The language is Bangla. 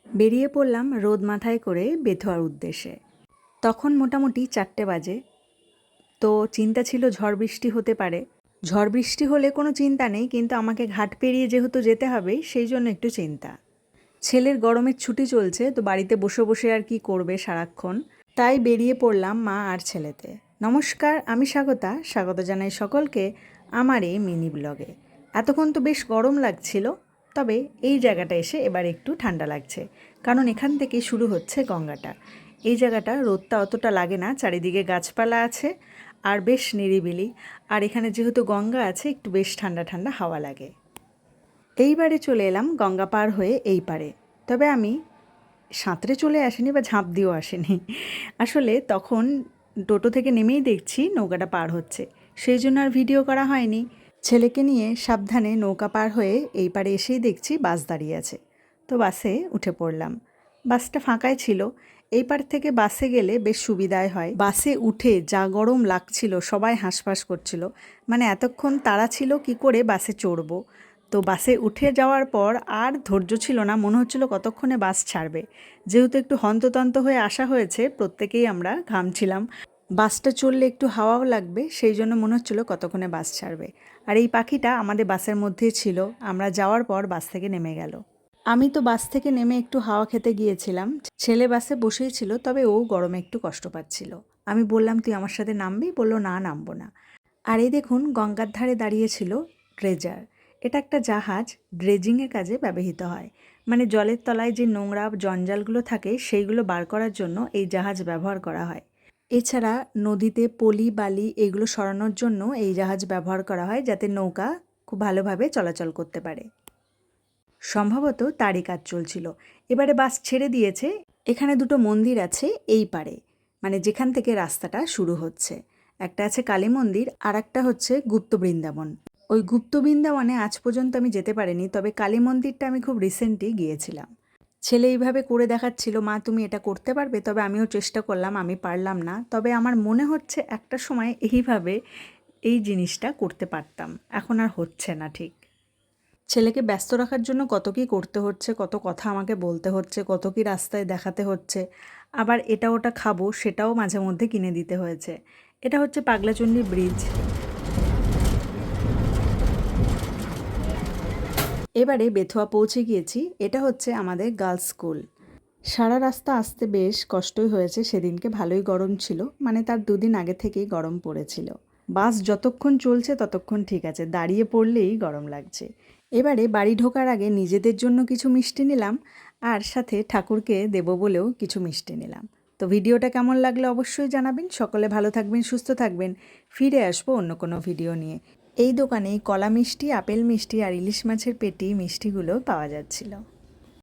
বেরিয়ে পড়লাম রোদ মাথায় করে বেথুয়ার উদ্দেশ্যে। তখন মোটামুটি 4টে বাজে। তো চিন্তা ছিল ঝড় বৃষ্টি হতে পারে। ঝড় বৃষ্টি হলে কোনো চিন্তা নেই, কিন্তু আমাকে ঘাট পেরিয়ে যেহেতু যেতে হবে সেই জন্য একটু চিন্তা। ছেলের গরমের ছুটি চলছে, তো বাড়িতে বসে বসে আর কি করবে সারাক্ষণ, তাই বেরিয়ে পড়লাম মা আর ছেলেতে। নমস্কার, আমি স্বাগত জানাই সকলকে আমার এই মিনি ব্লগে। এতক্ষণ তো বেশ গরম লাগছিল, তবে এই জায়গাটা এসে এবার একটু ঠান্ডা লাগছে, কারণ এখান থেকে শুরু হচ্ছে গঙ্গাটা। এই জায়গাটা রোদটা অতটা লাগে না, চারিদিকে গাছপালা আছে আর বেশ নিরিবিলি। আর এখানে যেহেতু গঙ্গা আছে, একটু বেশ ঠান্ডা ঠান্ডা হাওয়া লাগে। এইবারে চলে এলাম গঙ্গা পার হয়ে এই পারে। তবে আমি সাঁতরে চলে আসিনি বা ঝাঁপ দিয়েও আসিনি। আসলে তখন টোটো থেকে নেমেই দেখছি নৌকাটা পার হচ্ছে, সেই জন্য আর ভিডিও করা হয়নি। ছেলেকে নিয়ে সাবধানে নৌকা পার হয়ে এই পারে এসেই দেখছি বাস দাঁড়িয়ে আছে, তো বাসে উঠে পড়লাম। বাসটা ফাঁকাই ছিল। এই পার থেকে বাসে গেলে বেশ সুবিধাই হয়। বাসে উঠে যা গরম লাগছিল, সবাই হাঁসফাঁস করছিল, মানে এতক্ষণ তাড়া ছিল কি করে বাসে চড়বো। তো বাসে উঠে যাওয়ার পর আর ধৈর্য ছিল না, মনে হচ্ছিল কতক্ষণে বাস ছাড়বে। যেহেতু একটু হন্ততন্ত হয়ে আসা হয়েছে, প্রত্যেকেই আমরা ঘামছিলাম। বাসটা চললে একটু হাওয়াও লাগবে, সেই জন্য মনে হচ্ছিল কতক্ষণে বাস ছাড়বে। আর এই পাখিটা আমাদের বাসের মধ্যেই ছিল। আমরা যাওয়ার পর বাস থেকে নেমে গেল। আমি তো বাস থেকে নেমে একটু হাওয়া খেতে গিয়েছিলাম। ছেলে বাসে বসেই ছিল, তবে ও গরমে একটু কষ্ট পাচ্ছিল। আমি বললাম তুই আমার সাথে নামবি, বললো না নামবো না। আর এই দেখুন গঙ্গার ধারে দাঁড়িয়েছিল ড্রেজার। এটা একটা জাহাজ, ড্রেজিংয়ের কাজে ব্যবহৃত হয়। মানে জলের তলায় যে নোংরা জঞ্জালগুলো থাকে সেইগুলো বার করার জন্য এই জাহাজ ব্যবহার করা হয়। এছাড়া নদীতে পলি বালি এগুলো সরানোর জন্য এই জাহাজ ব্যবহার করা হয়, যাতে নৌকা খুব ভালোভাবে চলাচল করতে পারে। সম্ভবত তারই কাজ চলছিল। এবারে বাস ছেড়ে দিয়েছে। এখানে দুটো মন্দির আছে এই পারে, মানে যেখান থেকে রাস্তাটা শুরু হচ্ছে। একটা আছে কালী মন্দির, আর একটা হচ্ছে গুপ্ত বৃন্দাবন। ওই গুপ্ত বৃন্দাবনে আজ পর্যন্ত আমি যেতে পারিনি, তবে কালী মন্দিরটা আমি খুব রিসেন্টলি গিয়েছিলাম। ছেলে এইভাবে করে দেখাচ্ছিল, মা তুমি এটা করতে পারবে? তবে আমিও চেষ্টা করলাম, আমি পারলাম না। তবে আমার মনে হচ্ছে একটা সময় এইভাবে এই জিনিসটা করতে পারতাম, এখন আর হচ্ছে না ঠিক। ছেলেকে ব্যস্ত রাখার জন্য কত কী করতে হচ্ছে, কত কথা আমাকে বলতে হচ্ছে, কত কী রাস্তায় দেখাতে হচ্ছে। আবার এটা ওটা খাবো সেটাও মাঝে মধ্যে কিনে দিতে হয়েছে। এটা হচ্ছে পাগলাচণ্ডী ব্রিজ। এবারে বেথুয়া পৌঁছে গিয়েছি। এটা হচ্ছে আমাদের গার্লস স্কুল। সারা রাস্তা আসতে বেশ কষ্টই হয়েছে। সেদিনকে ভালোই গরম ছিল, মানে তার 2 দিন আগে থেকেই গরম পড়েছিল। বাস যতক্ষণ চলছে ততক্ষণ ঠিক আছে, দাঁড়িয়ে পড়লেই গরম লাগছে। এবারে বাড়ি ঢোকার আগে নিজেদের জন্য কিছু মিষ্টি নিলাম, আর সাথে ঠাকুরকে দেব বলেও কিছু মিষ্টি নিলাম। তো ভিডিওটা কেমন লাগলো অবশ্যই জানাবেন। সকলে ভালো থাকবেন, সুস্থ থাকবেন। ফিরে আসবো অন্য কোনো ভিডিও নিয়ে। এই দোকানে কলা মিষ্টি, আপেল মিষ্টি আর ইলিশ মাছের পেটি মিষ্টিগুলো পাওয়া যাচ্ছিল।